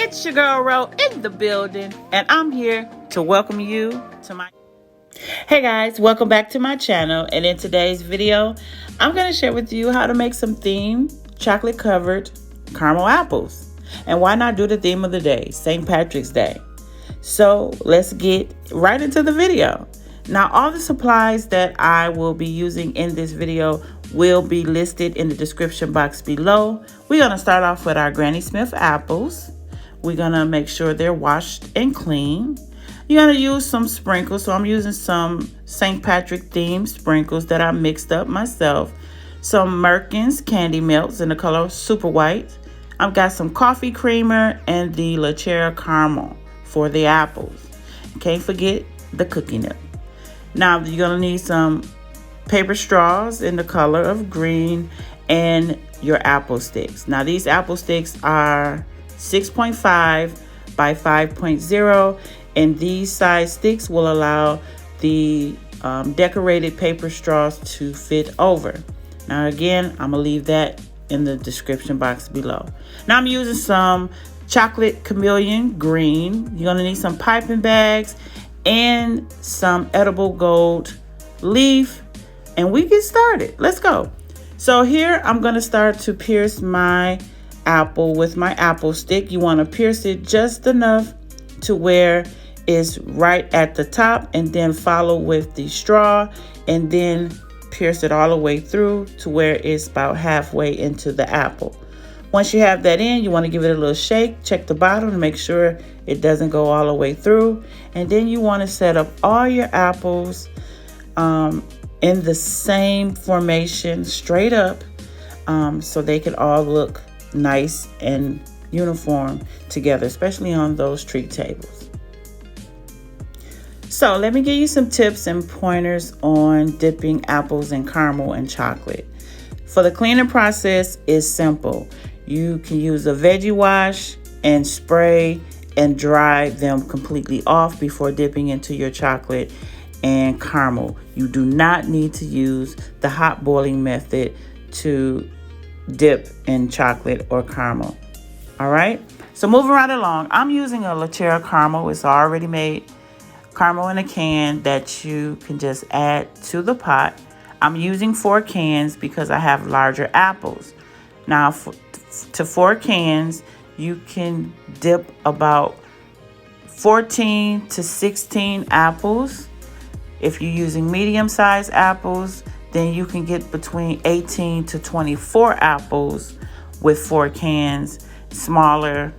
It's your girl Ro in the building, and I'm here to welcome you to my... Hey guys, welcome back to my channel. And in today's video, I'm going to share with you how to make some themed chocolate covered caramel apples. And why not do the theme of the day, St. Patrick's Day? So let's get right into the video. Now, all the supplies that I will be using in this video will be listed in the description box below. We're going to start off with our Granny Smith apples. We're going to make sure they're washed and clean. You're going to use some sprinkles. So I'm using some St. Patrick themed sprinkles that I mixed up myself. Some Merkins candy melts in the color Super White. I've got some coffee creamer and the Lacera caramel for the apples. Can't forget the cookie nip. Now you're going to need some paper straws in the color of green and your apple sticks. Now these apple sticks are 6.5 by 5.0, and these size sticks will allow the decorated paper straws to fit over. Now again, I'm gonna leave that in the description box below. Now I'm using some chocolate chameleon green. You're gonna need some piping bags and some edible gold leaf, and we get started. Let's go. So here I'm gonna start to pierce my apple with my apple stick. You want to pierce it just enough to where it's right at the top, and then follow with the straw and then pierce it all the way through to where it's about halfway into the apple. Once you have that in, you want to give it a little shake, check the bottom to make sure it doesn't go all the way through, and then you want to set up all your apples in the same formation straight up, so they can all look nice and uniform together, especially on those treat tables. So let me give you some tips and pointers on dipping apples in caramel and chocolate. For the cleaning process is simple. You can use a veggie wash and spray and dry them completely off before dipping into your chocolate and caramel. You do not need to use the hot boiling method to dip in chocolate or caramel. All right, so moving right along, I'm using a Lacera caramel. It's already made caramel in a can that you can just add to the pot. I'm using 4 cans because I have larger apples. Now to 4 cans, you can dip about 14 to 16 apples. If you're using medium-sized apples, then you can get between 18 to 24 apples with 4 cans. Smaller,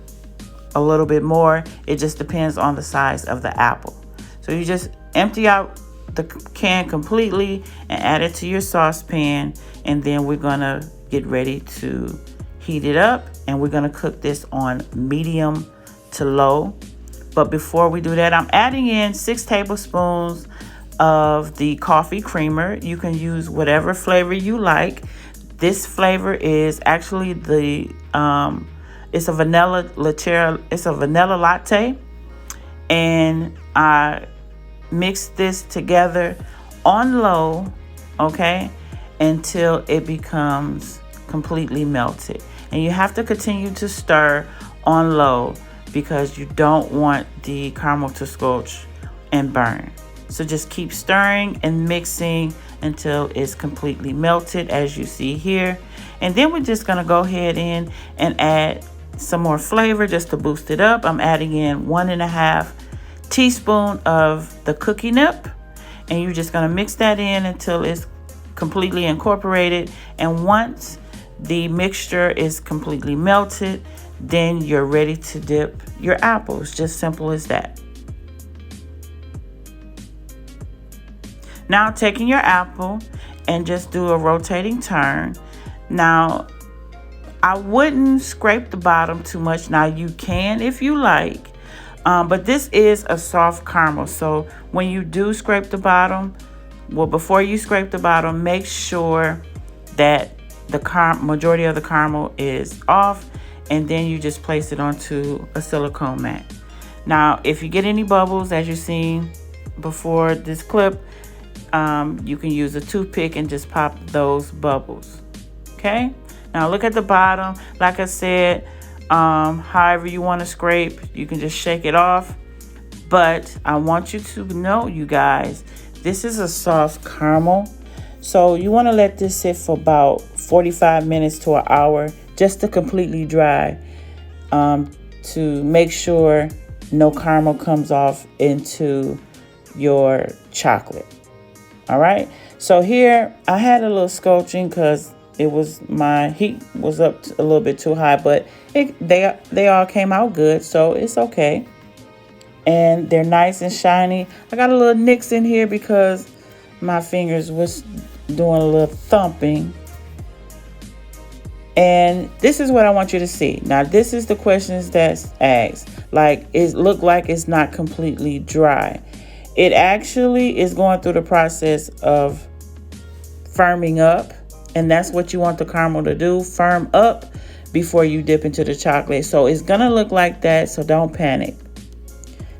a little bit more. It just depends on the size of the apple. So you just empty out the can completely and add it to your saucepan, and then we're gonna get ready to heat it up, and we're gonna cook this on medium to low. But before we do that, I'm adding in 6 tablespoons of the coffee creamer. You can use whatever flavor you like. This flavor is actually the it's a vanilla Lacera, it's a vanilla latte, and I mix this together on low, okay, until it becomes completely melted. And you have to continue to stir on low because you don't want the caramel to scorch and burn. So just keep stirring and mixing until it's completely melted, as you see here. And then we're just gonna go ahead in and add some more flavor just to boost it up. I'm adding in 1.5 teaspoons of the cookie nip, and you're just gonna mix that in until it's completely incorporated. And once the mixture is completely melted, then you're ready to dip your apples. Just simple as that. Now taking your apple and just do a rotating turn. Now I wouldn't scrape the bottom too much. Now you can if you like, but this is a soft caramel. So when you do scrape the bottom, well, before you scrape the bottom, make sure that the majority of the caramel is off, and then you just place it onto a silicone mat. Now if you get any bubbles, as you've seen before this clip, you can use a toothpick and just pop those bubbles. Okay, now look at the bottom. Like I said, However you want to scrape, you can just shake it off. But I want you to know, you guys, this is a soft caramel. So you want to let this sit for about 45 minutes to an hour just to completely dry, to make sure no caramel comes off into your chocolate. All right. So here I had a little scorching because my heat was up a little bit too high, but they all came out good, so it's okay. And they're nice and shiny. I got a little nicks in here because my fingers was doing a little thumping. And this is what I want you to see. Now, this is the questions that's asked. Like, it looked like it's not completely dry. It actually is going through the process of firming up. And that's what you want the caramel to do, firm up before you dip into the chocolate. So it's going to look like that, so don't panic.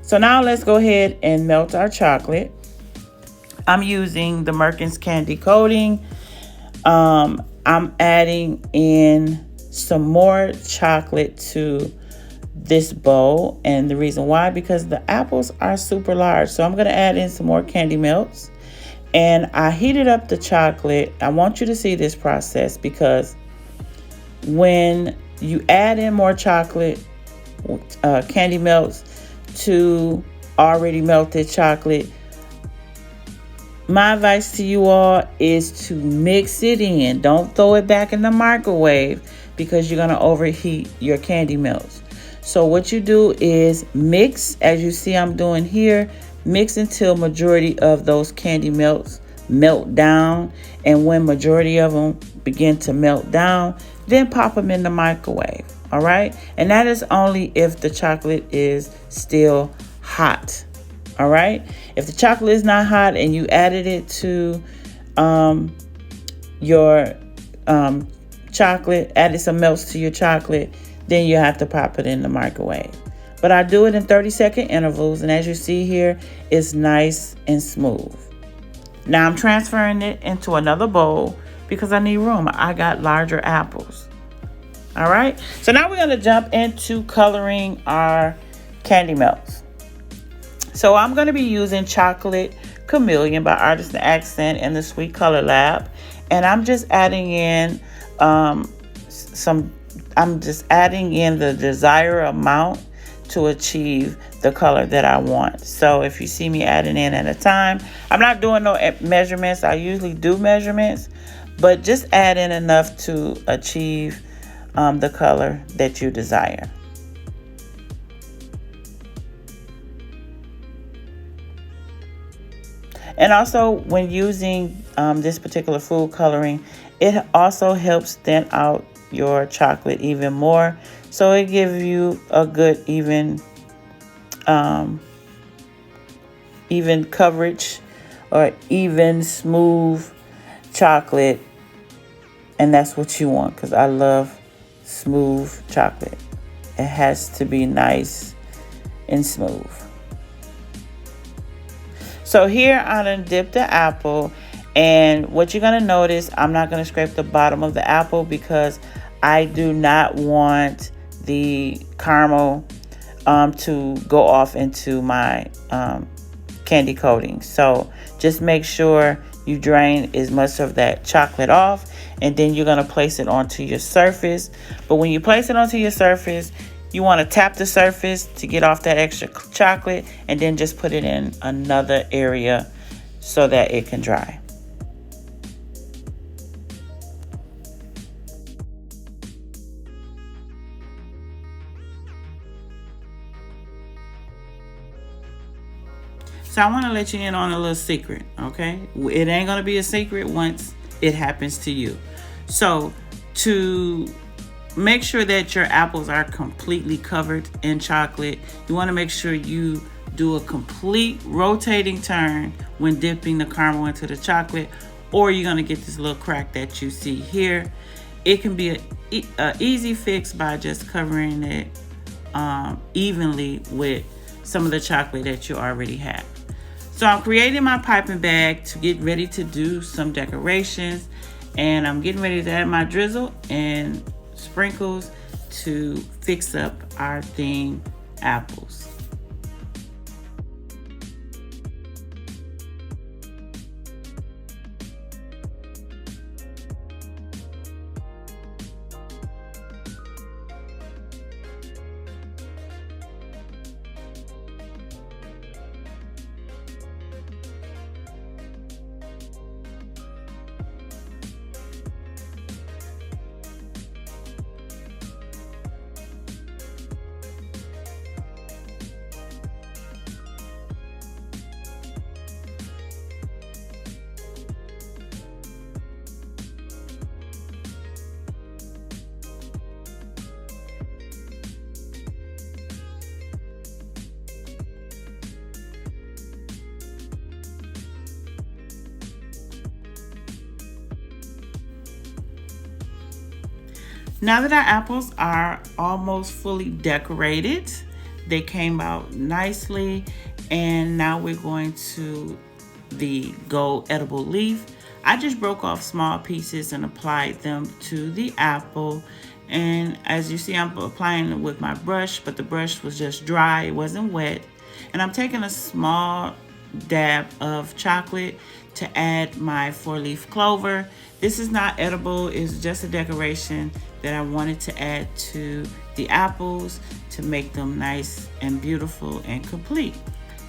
So now let's go ahead and melt our chocolate. I'm using the Merkins Candy Coating. I'm adding in some more chocolate to this bowl. And the reason why, because the apples are super large. So I'm going to add in some more candy melts. And I heated up the chocolate. I want you to see this process because when you add in more chocolate, candy melts to already melted chocolate, my advice to you all is to mix it in. Don't throw it back in the microwave because you're going to overheat your candy melts. So what you do is mix, as you see I'm doing here, mix until majority of those candy melts melt down. And when majority of them begin to melt down, then pop them in the microwave. All right. And that is only if the chocolate is still hot. All right. If the chocolate is not hot and you added it to your chocolate, added some melts to your chocolate, then you have to pop it in the microwave. But I do it in 30-second intervals. And as you see here, it's nice and smooth. Now I'm transferring it into another bowl because I need room. I got larger apples. All right. So now we're going to jump into coloring our candy melts. So I'm going to be using Chocolate Chameleon by Artisan Accent in the Sweet Color Lab. And I'm just adding in the desired amount to achieve the color that I want. So if you see me adding in at a time, I'm not doing no measurements. I usually do measurements, but just add in enough to achieve the color that you desire. And also when using this particular food coloring, it also helps thin out your chocolate even more. So it gives you a good even coverage or even smooth chocolate. And that's what you want, because I love smooth chocolate. It has to be nice and smooth. So here I done dipped the apple, and what you're going to notice, I'm not going to scrape the bottom of the apple because I do not want the caramel to go off into my candy coating. So just make sure you drain as much of that chocolate off, and then you're going to place it onto your surface. But when you place it onto your surface, you want to tap the surface to get off that extra chocolate, and then just put it in another area so that it can dry. So I want to let you in on a little secret, okay? It ain't going to be a secret once it happens to you. So to make sure that your apples are completely covered in chocolate, you want to make sure you do a complete rotating turn when dipping the caramel into the chocolate, or you're going to get this little crack that you see here. It can be an easy fix by just covering it evenly with some of the chocolate that you already have. So I'm creating my piping bag to get ready to do some decorations, and I'm getting ready to add my drizzle and sprinkles to fix up our theme apples. Now that our apples are almost fully decorated, they came out nicely, and now we're going to the gold edible leaf. I just broke off small pieces and applied them to the apple, and as you see, I'm applying it with my brush, but the brush was just dry, it wasn't wet. And I'm taking a small dab of chocolate to add my 4-leaf clover. This is not edible, it's just a decoration that I wanted to add to the apples to make them nice and beautiful and complete.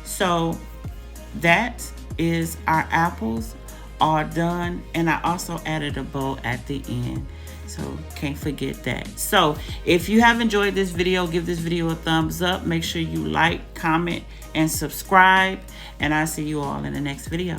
So that is our apples all done, and I also added a bow at the end, so can't forget that. So if you have enjoyed this video, give this video a thumbs up, make sure you like, comment, and subscribe, and I'll see you all in the next video.